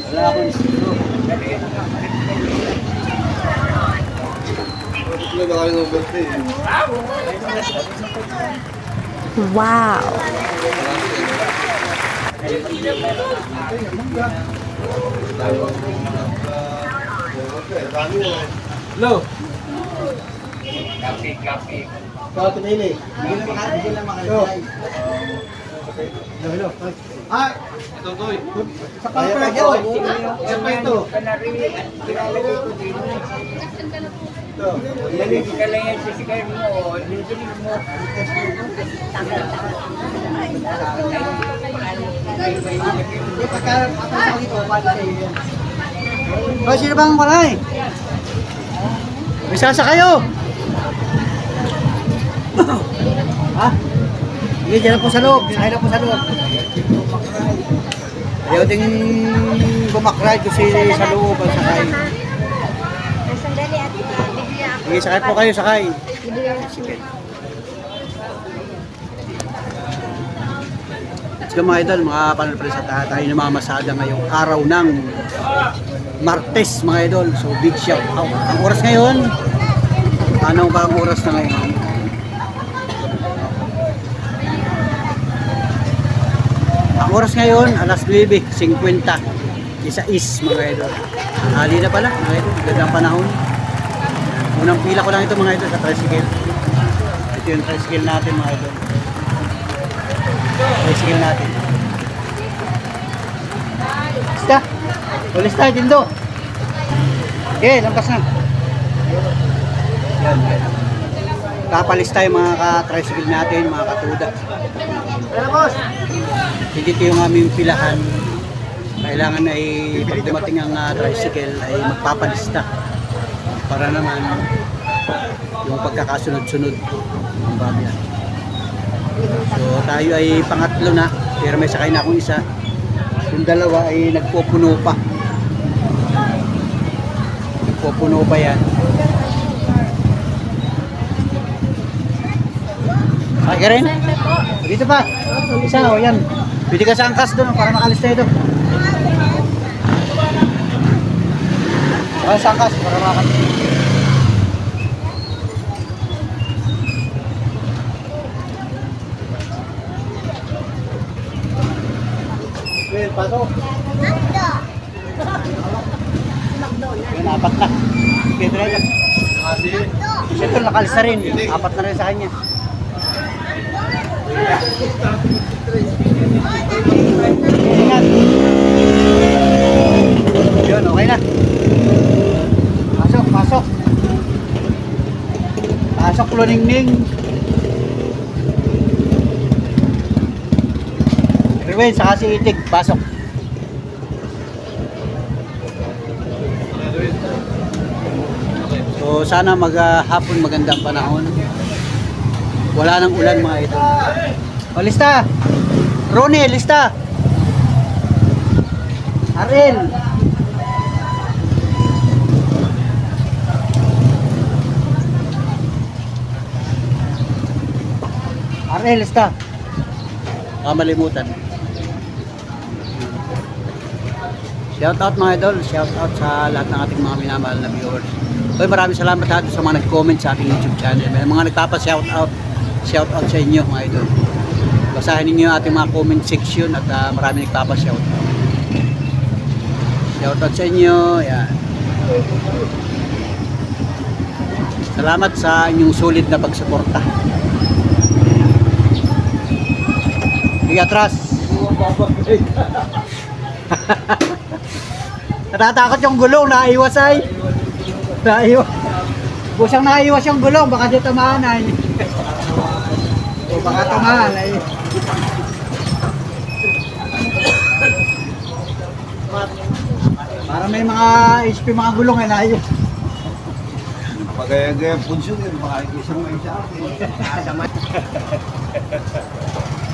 Wala akong siguro. Wow! Hello? Kapi. Ikaw, pinili. Hindi na makalisay. Hello. Ah! Ito, Toy. Sa pamper ko. Yan pa ito. Ito. Yan yung kala yan sa sikay mo. Oh, sino bang malay? May sasa kayo? Ha? Hindi, dyan po sa loob. Sakay na po sa loob. Ayaw ding bumakride kasi sa loob ang sakay. Sandali at bibigyan ako. Sige, sakay po kayo, sakay. Sige. Let's go mga idol, mga panalpres at tayo namamasada ngayong araw ng Martes mga idol. So big shout out. Ang oras ngayon, anong ba ang oras na ngayon? Ang oras ngayon, alas 9:50. Isa is mga idol. Hali na pala mga idol, gandang panahon. Unang pila ko lang ito mga idol sa tricycle. Ito yung tricycle natin mga idol. Tricycle natin. Lista! Ulis tayo, Dindo! Okay, lampas na. Yan. Kapalis tayo mga ka-tricycle natin, mga katuda. Pero boss! Dito yung aming pilahan. Kailangan ay pag dumating ang tricycle ay magpapalista para naman yung pagkakasunod-sunod ng babiyan. So tayo ay pangatlo na, pero may sakay na akong isa. Yung dalawa ay nagpupuno pa. Nagpupuno pa yan. Sakay ka rin? Dito pa. Isa o yan. Pwede ka sa angkas doon para makalis tayo doon. Sa angkas para makalis. Okay, pasok. Yun, apat na. Okay, try lang. Ito, nakalis na rin. Apat na rin sa kanya. Ingat. Yun, okay na. Pasok, pasok. Pasok, luningning. Riwen, saka si Itig, pasok. So sana maghapon magandang panahon. Wala nang ulan mga ito. O, lista! Ronnie, lista! Arel! Arel, lista! Kamalimutan. Shout out mga idol, shout out sa lahat ng ating mga minamahal na viewers. Hoy, maraming salamat lahat sa mga nag-comment sa ating YouTube channel. May mga nagpapa-shout out. Shout out sa inyo mga idol. Basahin niyo ating mga comment section at maraming nagpapa-shout out. Shout out sa inyo. Yan. Salamat sa inyong solid na pagsuporta. Hindi atras. Natatakot yung gulong, naiwas ay. Naiwas. Busang naiwas yung gulong, baka di tamaan ay. O baka tamaan ay. Para may mga HP mga gulong ay naiwas. Pagaya-gaya punsyon yun, baka isang may sa akin.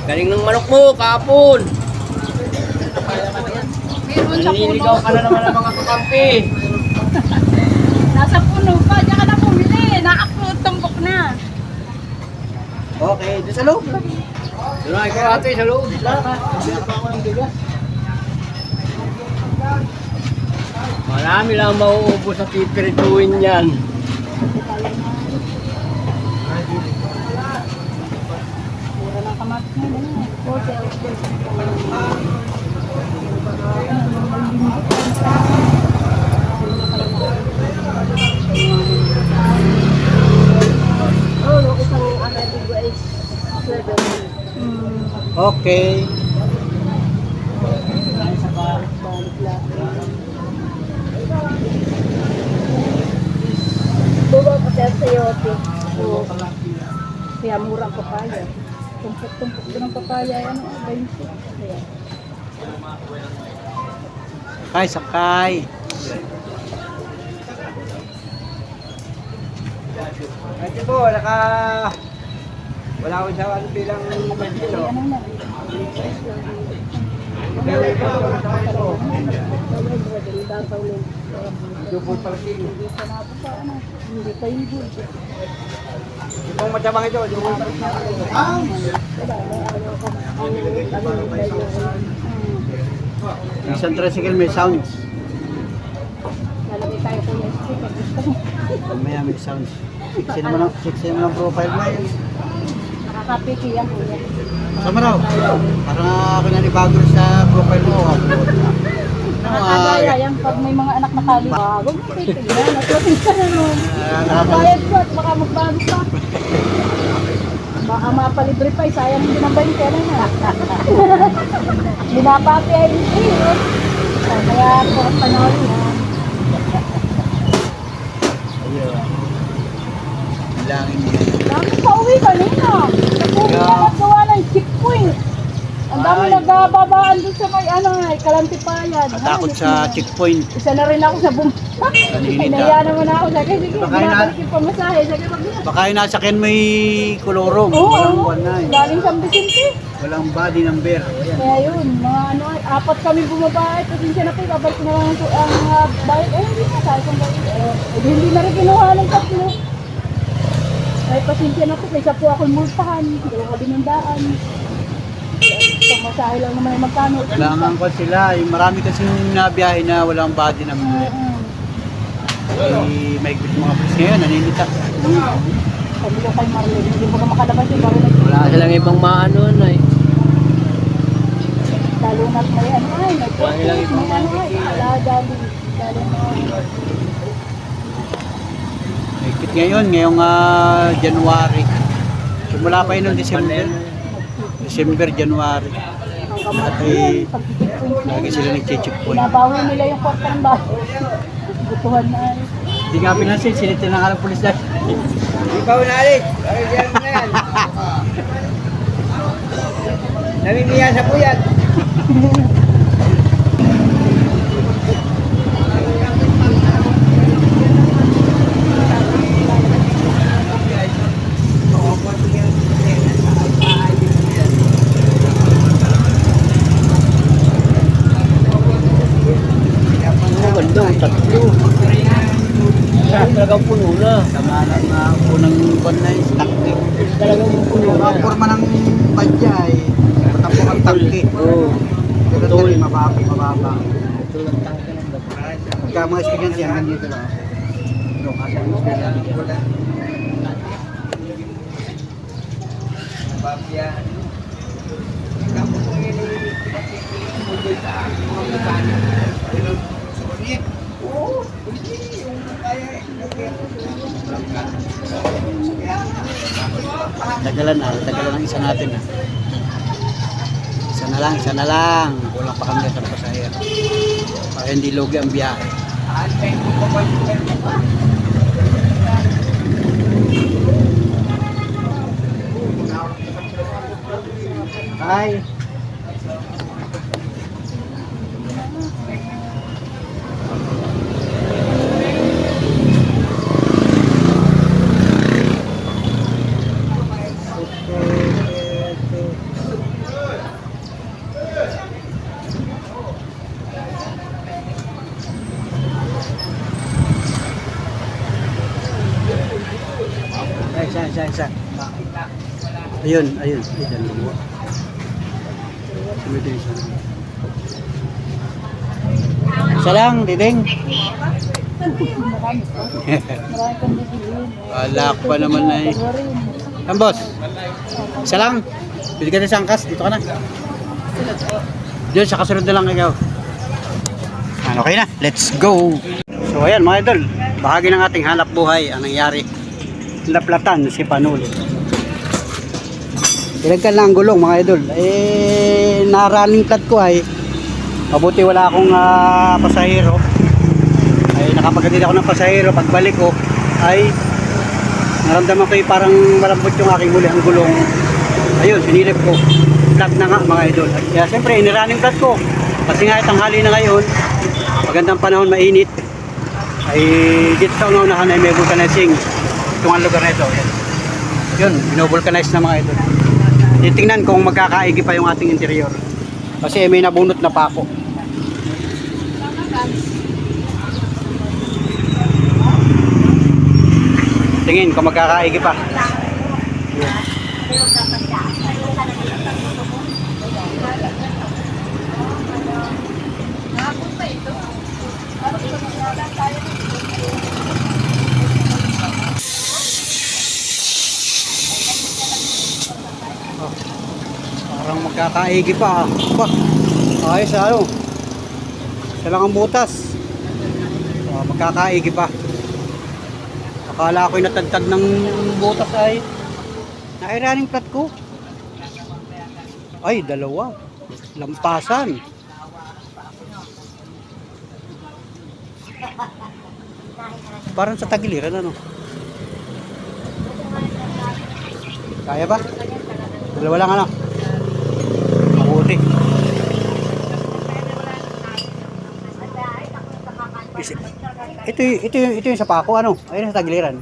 Galing ng manok mo, kapon. Meron sa puno. Nililigaw ka na naman ng mga kakampi. Nasa puno pa, diyan ka na bumili. Nakaklot, tumbok na. Okay, doon sa loob. Doon na ikaw ate sa loob. Marami lang mauubos sa pipirituin yan. Mura ng kamatis na yun. Okay. Buwa ko sa sayote. Kaya mura ang papaya. Tumpok-tumpok ko ng papaya. Ano, 20. Kaya. Sakay, sakay. Ito po, wala ko sa ano bilang dito. Ano na. Double pala sino. Hindi pa yung good. Ito ang matabang ito. Isang tricycle may sound. Lalagay tayo ko yung sticker. Mamaya may sound. Sexy naman ang profile mo yun. Nakakapiki yan po yan. Sama raw. Parang kinanibago sa profile mo. Nakakagaya yan pag may mga anak na kali. Huwag mo titignan. Naklasin ka na nun. Bayad ko at baka magbago pa. Baka mapalibre pa. Sayang hindi ng 20 na na. Binapati ay hindi. Kaya po ang panahon yan. Ayun. Bilangin niya. Dami pa uwi kanina. Nag-uwi na nagawa ng checkpoint. Ang dami Ay. nagbababaan doon sa may ano ay Kalantipayan. Natakot sa checkpoint. Isa na rin ako sa bumpa. Naninita. Pinaya naman ako. Sige, sige. Baka na- Binabalik yung pamasahe. Sige, pag Baka yung nasakyan may kolorong. Walang buwan na eh. galing San Vicente. Walang body number. Ayan. Kaya yun, mga ano ay, apat kami bumaba. Pasensya na po, babalik ko na lang ang bayad. Hindi na, sabi kong bayad. Hindi na rin kinuha ng tatlo. Ay, pasensya na po, kaysa po ako'y multahan. Dalawa ka binundaan. Pamasahe lang naman ay magkano. Kailangan ko sila. Yung marami kasing nabiyahe na walang body number. May maigpit mga pulis ngayon, naninita. Sabi ko kay Marlene, hindi mo ka makalabas yung bago Wala silang ibang maano na eh. lalo na may ano ay, may Wala nilang may ibang ano ay, alaga din. Lalo na Maigpit ngayon, ngayong January. Simula pa yun noong December. December, January. ang kamay. Ay, Pag-checkpoint na lagi yun. sila nag-checkpoint. Binabawi nila yung kwarta ng bahay. Butuhan na ay. Hindi nga pinansin, sinitin na nga ng pulis dahil. Di pa unalit. Ay, diyan mo na yan. Namimiya sa puyat. Ang ganda, ang tatlo. Talagang puno na. Sama ng unang buwan na yung tangke. Talagang puno na. Mga forma ng badya ay matapok ang tangke. Oo. Pero Tol. dali, mababa. Ito lang tangke ng bata. Pagka mga estudyante yan, nandito lang. No, kasi ang estudyante. Tagalan ang isa natin. Isa na lang. Kulang pa kami sa pasahero. Para hindi lugi ang biyahe. Hi. Isa. Ayun. Ay, dalawa. Sunod yung isa. Isa lang, Diding. Marami kang bibiliin. Alak pa naman na eh. Ang boss? Isa lang. Pili ka na sa angkas. Dito ka na. Diyan, sa kasunod na lang ikaw. Okay na. Let's go. So ayan mga idol. Bahagi ng ating hanap buhay ang nangyari. Laplatan si Panuli. Ilagkan lang ang gulong mga idol. Na-running flat ko ay mabuti wala akong pasahero. Ay nakapaghatid ako ng pasahero. Pagbalik ko ay naramdaman ko yung parang malambot yung aking huli ang gulong. Ayun, sinilip ko. Flat na nga mga idol. Kaya siyempre, inirunning flat ko. Kasi nga tanghali na ngayon, magandang panahon, mainit. Ay dito sa unahan ay may vulcanizing. Itong ang lugar na ito. Yun, binobulcanize na mga idol. Titingnan kung magkakaigi pa yung ating interior. Kasi may nabunot na pako. Tingin kung magkakaigi pa. Parang magkakaigi pa. Ba, ayos ano. Isa lang ang butas. Magkakaigi pa. Akala ko'y natagtag ng butas ay nairaning plat ko. Ay, dalawa. Lampasan. Parang sa tagiliran ano. Kaya ba? Dalawa lang ano. Mabuti. Ito yung sa pako ano? Ayun sa tagiliran.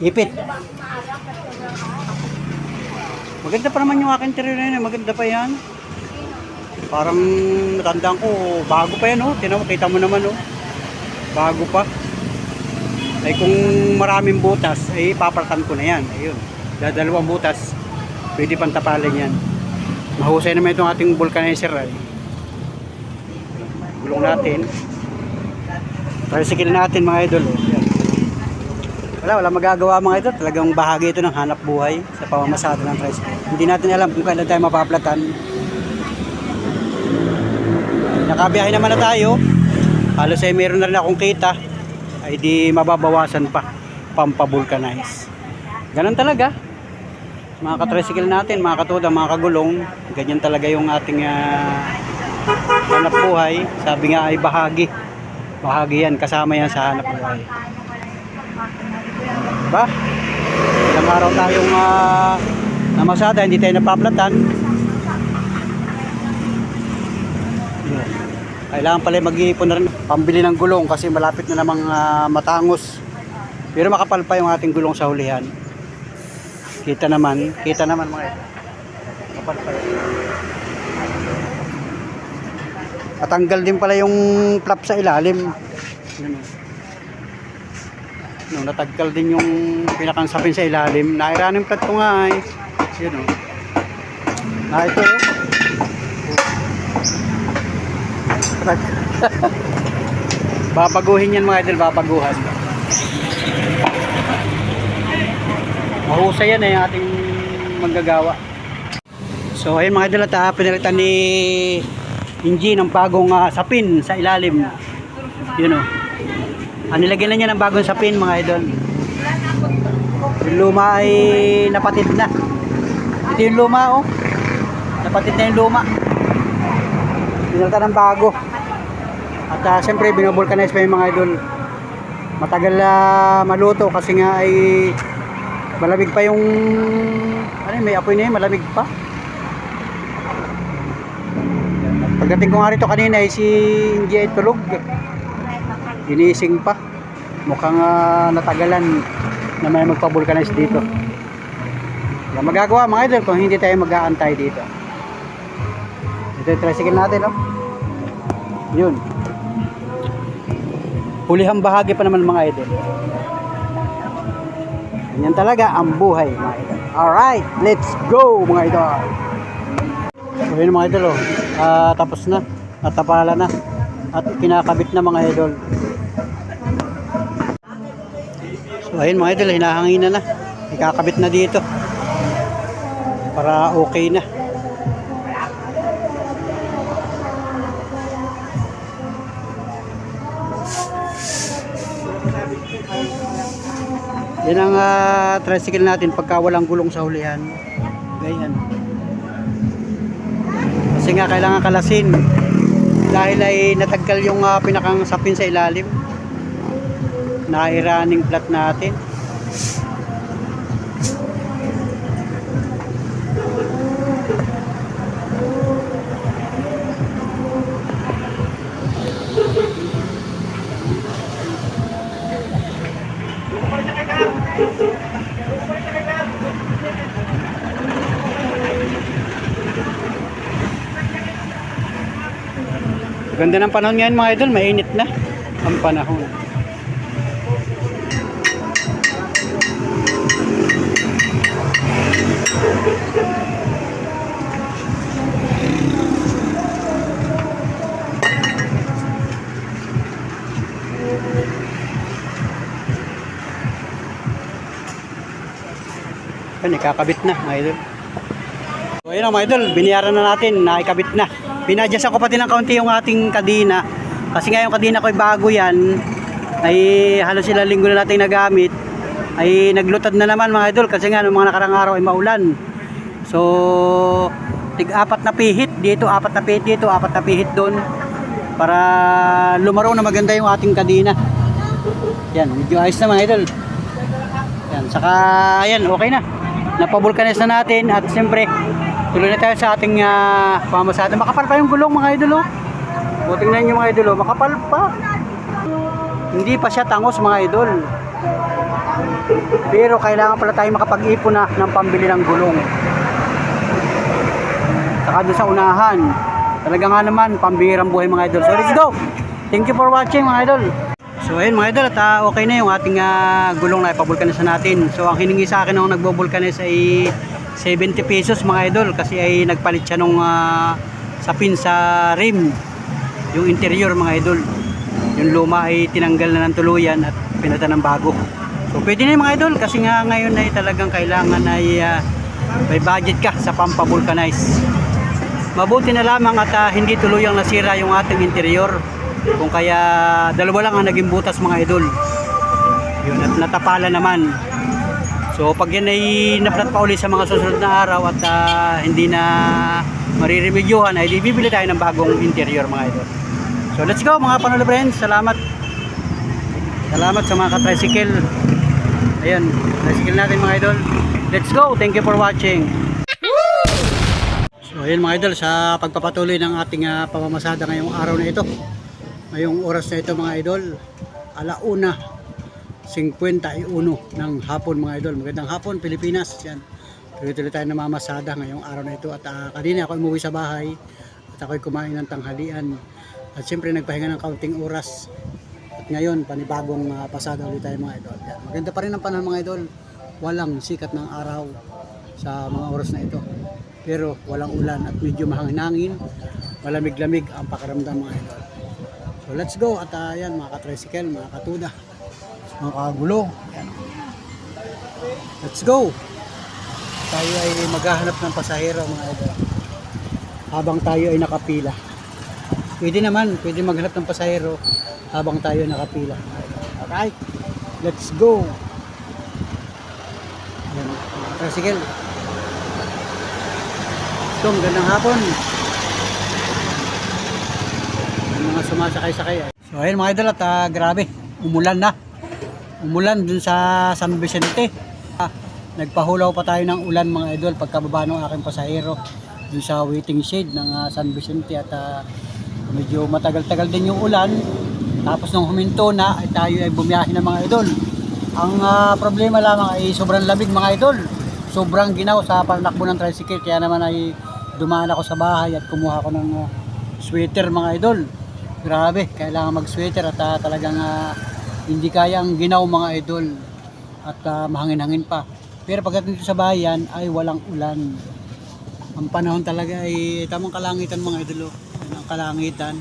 Ipit. Maganda pa naman yung aking interior na yun. Maganda pa yan. Parang natandaan ko, bago pa yan oh. Kita mo naman oh. Bago pa. Ay kung maraming butas, ay papartan ko na yan. Ayun. Dalawang butas. Pwede pang tapalin yan. Mahusay naman itong ating vulcanizer ay. Gulong natin. Tricycle natin mga idol. Yan. Wala magagawa mga idol. Talagang bahagi ito ng hanap buhay sa pamamasada ng tricycle. Hindi natin alam kung kailan tayo mapaplatan. Nakabiyahe naman na tayo. Halos ay meron na rin akong kita. Ay di mababawasan pa. Pampabulcanize. Ganun talaga. Mga ka-tricycle natin, mga katuda, mga kagulong. Ganyan talaga yung ating hanap buhay. Sabi nga ay bahagi. Bahagi yan, kasama yan sa hanap buhay. Diba? Ilang araw tayong namasada, hindi tayo napaplatan. Kailangan pala mag-iipon na rin pambili ng gulong kasi malapit na namang matangos. Pero makapal pa yung ating gulong sa hulihan. Kita naman mga ito. Makapal pa yun. Patanggal din pala yung flap sa ilalim. Yun. No, nataggal din yung pinakansapin sa ilalim. Nairaning flat ko nga eh. Yun o. Ito o. Babaguhin yan mga idol, babaguhan. Mahusay yan eh, ating manggagawa. So ayun mga idol, at pinalitan ni Inji ng bagong sapin sa ilalim. Yun o. Nilagyan na niya ng bagong sapin mga idol. Yung luma ay napatid na. Ito yung luma o. Napatid na yung luma. Pinalitan ng bago. At siyempre binubulcanize pa yung mga idol. Matagal maluto kasi nga ay malamig pa yung may apoy na yun, malamig pa. Pagdating ko nga rito kanina ay si Inji ay tulog. Ginising pa. Mukhang natagalan na may magpa-vulcanize dito. Wala magagawa mga idol kung hindi tayo mag-aantay dito. Ito yung tricycle natin, no? Yun. Hulihang bahagi pa naman mga idol. Ganyan talaga ang buhay mga idol. Alright, let's go mga idol. So yun mga idol, tapos na. natapala na at kinakabit na mga idol. So ayun mga idol, hinahanginan na, ikakabit na dito para okay na. Yan ang tricycle natin pagka walang gulong sa hulihan. Ganyan. Kasi nga kailangan kalasin dahil ay nataggal yung pinakang sapin sa ilalim. Nai-running flat natin. Ganda ng panahon ngayon mga idol, mainit na ang panahon. Yan, ikakabit na mga idol. So ayun mga idol, biniyaran na natin, naikabit na. Pinadyasan ko pati ng kaunti yung ating kadena. Kasi nga yung kadena ko ay bago yan. Ay halos ilang linggo na natin nagamit. Ay naglutad na naman mga idol. Kasi nga noong mga nakarang araw ay maulan. So tig-apat na pihit dito, apat na pihit dito, apat na pihit doon. Para lumaro na maganda yung ating kadena. Yan, medyo ayos na mga idol. Yan, saka ayan, okay na. Napabulkanize na natin at siyempre tuloy na tayo sa ating pamamasada. Makapal pa yung gulong mga idol. O tingnan nyo mga idol, makapal pa. Hindi pa siya tangos mga idol. Pero kailangan pala tayo makapag-ipon na ng pambili ng gulong. Saka doon sa unahan. Talaga nga naman, pambihirang buhay mga idol. So let's go! Thank you for watching mga idol. So ayun mga idol, at okay na yung ating gulong na ipabulkanize natin. So ang hiningi sa akin nung nagbubulkanize ay 70 pesos mga idol. Kasi ay nagpalit siya nung sapin sa rim. Yung interior mga idol. Yung luma ay tinanggal na ng tuluyan at pinalitan ng bago. So pwede na yung mga idol. Kasi nga ngayon ay talagang kailangan ay may budget ka sa pampabulkanize. Mabuti na lamang at hindi tuluyang nasira yung ating interior. Kung kaya dalawa lang ang naging butas mga idol. Yun, at natapala naman. So pag yan ay naplat pa uli sa mga susunod na araw at hindi na mariremedyohan, ay bibili tayo ng bagong interior mga idol. So let's go mga Panolo friends. Salamat. Salamat sa mga ka-tricycle. Ayan, tricycle natin mga idol. Let's go. Thank you for watching. So ayun mga idol, sa pagpapatuloy ng ating pamamasada ngayong araw na ito. Ngayong oras na ito mga idol, 1:51 ng hapon mga idol. Magandang hapon Pilipinas. Yan. Tuloy-tuloy tayo namamasada ngayong araw na ito. At kanina ako umuwi sa bahay at ako'y kumain ng tanghalian. At siyempre nagpahinga ng kaunting oras. At ngayon panibagong pasada ulit tayo mga idol. Yan. Maganda pa rin ang panahon mga idol. Walang sikat ng araw sa mga oras na ito. Pero walang ulan at medyo mahangin-hangin. Malamig-lamig ang pakiramdam mga idol. So let's go at yan mga ka-tricycle, mga katuda, mga kagulo. Yan. Let's go. Tayo ay maghahanap ng pasahero mga idol. Habang tayo ay nakapila. Pwede naman, pwede maghanap ng pasahero habang tayo nakapila. Okay? Let's go. Yan, mga ka-tricycle. So, magandang hapon. Mga sumasakay-sakay. So ayun mga idol at grabe, umulan na. Umulan dun sa San Vicente. Nagpahulaw pa tayo ng ulan mga idol pagkababa ng aking pasahero dun sa waiting shade ng San Vicente at medyo matagal-tagal din yung ulan. Tapos nung huminto na ay tayo ay bumiyahe ng mga idol. Ang problema lamang ay sobrang lamig mga idol. Sobrang ginaw sa panakbo ng tricycle, kaya naman ay dumaan ako sa bahay at kumuha ko ng sweater mga idol. Grabe, kailangan mag-sweater at talagang hindi kaya ang ginaw mga idol at mahangin-hangin pa. Pero pagdating sa bayan ay walang ulan. Ang panahon talaga ay tamang kalangitan mga idol. Yan ang kalangitan.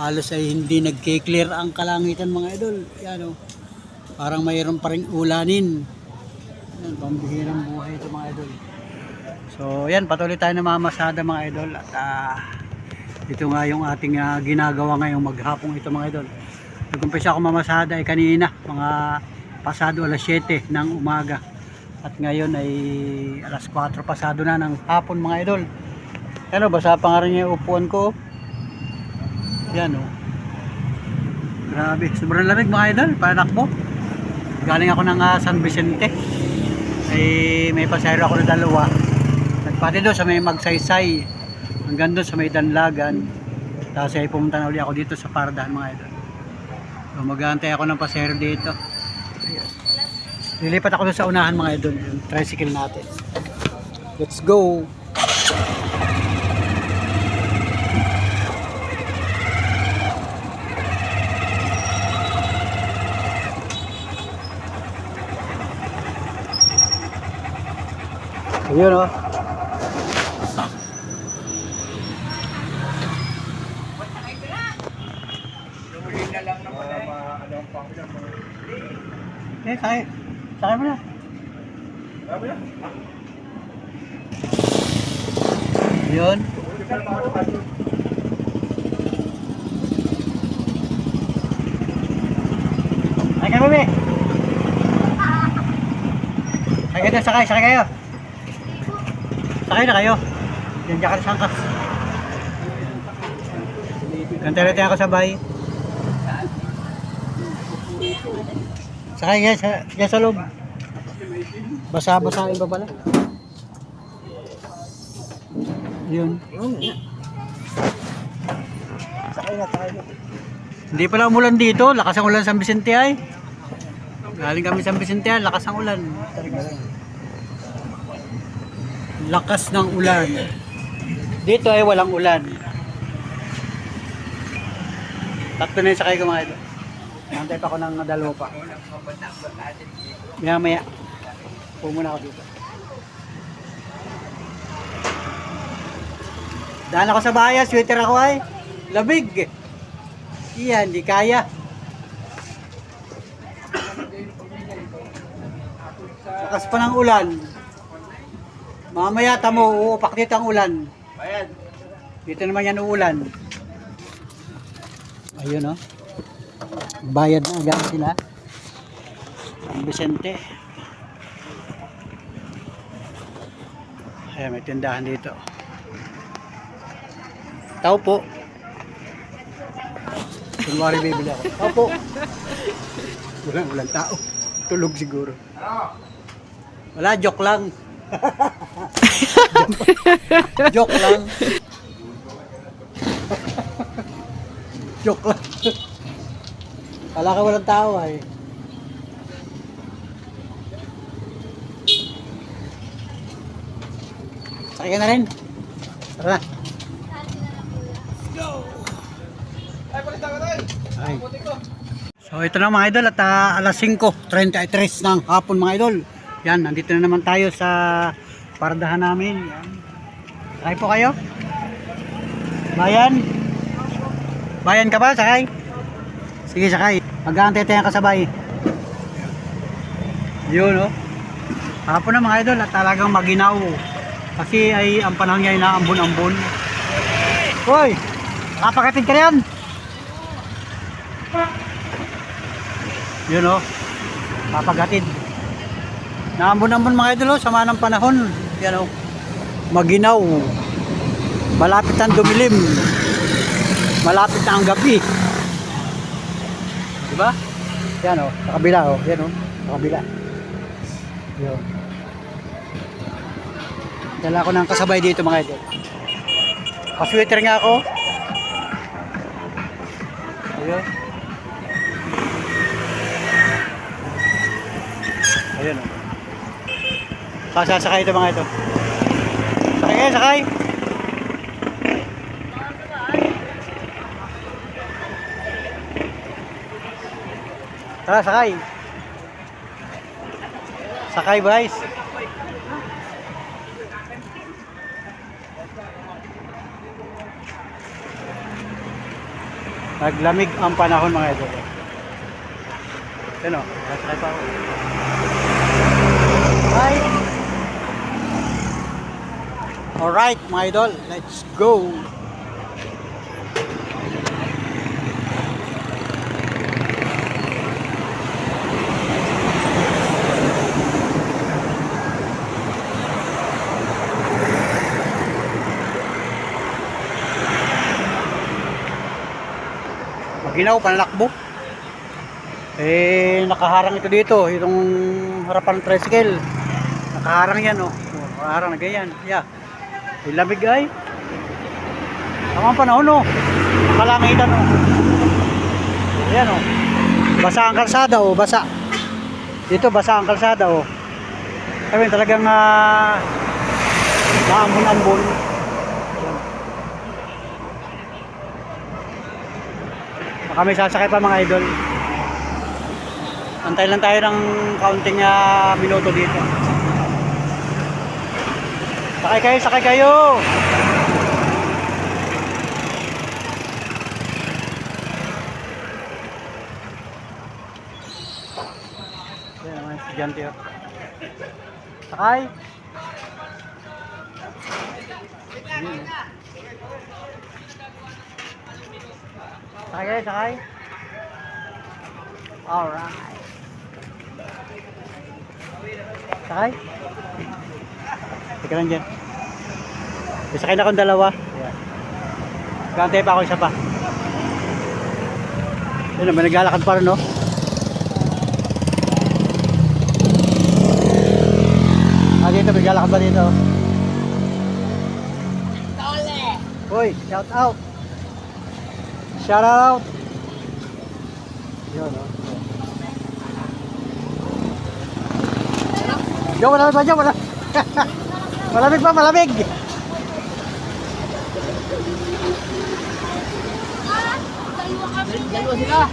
Halos ay hindi nagki-clear ang kalangitan mga idol. Yan o. Parang mayroon pa rin ulanin. Yan, pambihirang buhay ito mga idol. So yan, patuloy tayo na mamasada mga idol. At ito nga yung ating ginagawa ngayong maghapong ito mga idol. Nag-umpisa ako mamasada ay kanina, mga pasado alas 7 ng umaga. At ngayon ay alas 4 pasado na ng hapon mga idol. Ano, basa pa nga rin yung upuan ko. Yan o. Grabe, sobrang lamig mga idol, panakbo. Galing ako ng San Vicente. Ay may pasayro ako na dalawa. Nagpati doon sa may Magsaysay. Hanggang doon sa may Danlagan. Tapos ay pumunta na uli ako dito sa Pardahan mga idol. So mag-aantay ako ng pasayro dito. Lilipat ako doon sa unahan mga idol. Yung tricycle natin. Let's go! Ayun o. Sakay. Sakay mo na. Yun. Sakay kayo, bebe. Sakay kayo. Sakay na kayo. Diyan ka sa angkas. Kantay ako sabay. Sakay nga sa loob. Basa-basahin pa pala. Yun. Sakay na. Hindi pala umulan dito. Lakas ang ulan sa San Vicente ay. Galing kami sa San Vicente ay. Lakas ang ulan. Lakas ng ulan. Dito ay walang ulan. Tatlo na yung sakay ko mga ito. Nantay pa ako ng dalawa pa. Maya. Pumuna ako dito. Daan ako sa bahay, sweater ako ay. Labig. Iyan, hindi kaya. Lakas pa ng ulan. Mamaya tamo, uupak dito ang ulan. Ayan. Dito naman yan uulan. Ayun o. Bayad na agad sila. San Vicente. Ayan, may tindahan dito. Tao po. Kunwari bibili ako. Tao po. Walang tao. Tulog siguro. Wala, joke lang. Joke lang. Joke lang. Wala ka walang tao ay. Sakay ka na rin. Tara na. Ay. So ito na mga idol at alas 5:33 ng hapon mga idol. Yan, nandito na naman tayo sa pardahan namin. Yan. Sakay po kayo? Bayan? Bayan ka ba? Sakay? Sige, sakay. Mag-aantay tayong kasabay. Yun, oh. Hapon na mga idol at talagang maginaw. Kasi ay ang panahon niya ay naambon-ambon. Hoy! Kapakatid ka yan! Yun, oh. Papagatid. Naambon-ambon mga idol, oh. Sama ng panahon. Yan, oh. Maginaw. Malapit ang dumilim. Malapit na ang gabi. Diba? Yan o, sa kabila o. Yan o, sa kabila. Yan. Dala ko ng kasabay dito mga idol. Pasweater nga ako. Ayun. Ayun o. Sasakay ito mga idol. Sakay kayo, sakay. Tara, sakay. Sakay, guys. Naglamig ang panahon mga idol. Yan o, nasakay pa ako. Right. Alright mga idol, let's go. Maginaw, panlakbo. Nakaharang ito dito, itong harapan ng tricycle. Nakaharang yan, oh. Nakaharang na ganyan. Yeah. Lamig ay. Tamang panahon, oh. Nakalangitan, oh. Ayan, oh. Basa ang kalsada, oh. Basa. Dito, basa ang kalsada, oh. Kami talagang naambon-ambon. Baka may sasakay pa mga idol. Antay lang tayo ng kaunting minuto dito. Sakay kayo, sakay kayo. Yan naman, estudyante yun. Sakay. Sakay kayo, sakay. Alright. Sakay. Teka lang dyan. Sakay na akong dalawa. Gantay pa ako isa pa. Yun naman, naglalakad pa rin, no? Dito, naglalakad ba dito? Hoy, shout out. Shout out. Yun, no? Yo, malamig pa dyan, malamig. Malamig pa, malamig. Dalawa sila.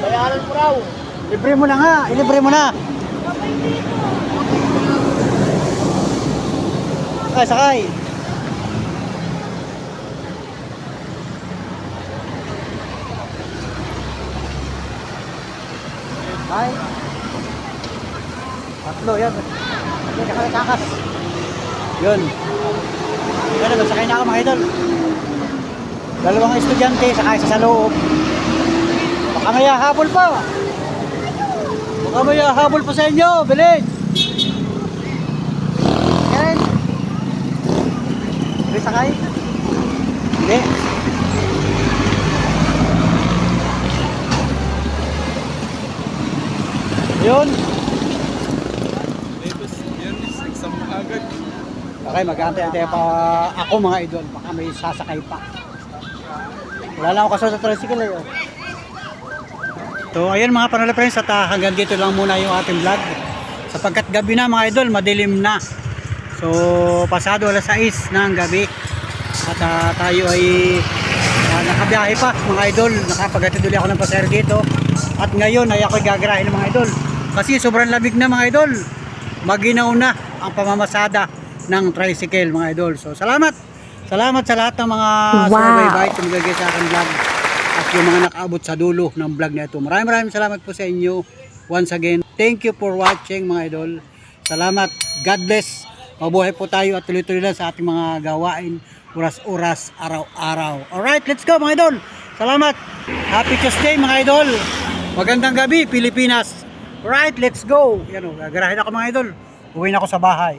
Bayaran mo raw. Libre mo na nga, ilibre mo na. Sakay, sakay. Sakay. Tatlo, yan. Yan, kakas. Yun. Yan, nagsakay na ako mga idol. Dalawang estudyante, sakay sa loob. Baka may habol pa. Baka may habol pa sa inyo. Bilis. Yan. Bilis sakay. Hindi. Yun. Okay, mag-aantay-antay pa ako mga idol. Baka may sasakay pa. Wala lang ako kasunod sa tricycle eh. So ayun mga panalo friends, at hanggang dito lang muna yung ating vlog. Sapagkat gabi na mga idol, madilim na. So pasado alas 6 ng gabi. At tayo ay nakabiyahe pa mga idol. Nakapaghatid ulit ako ng pasahero dito. At ngayon ay ako gagarahin mga idol. Kasi sobrang lamig na mga idol. Maginaw na ang pamamasada ng tricycle mga idol. So salamat. Salamat sa lahat ng mga subaybay na nagbigay sa akin vlog. At yung mga nakaabot sa dulo ng vlog na ito. Maraming salamat po sa inyo. Once again, thank you for watching mga idol. Salamat. God bless. Mabuhay po tayo at tuloy-tuloy lang sa ating mga gawain. Oras-oras, araw-araw. Alright, let's go mga idol. Salamat. Happy Tuesday mga idol. Magandang gabi, Pilipinas. Alright, let's go. Yan o, gagarahin ako mga idol. Uwi na ako sa bahay.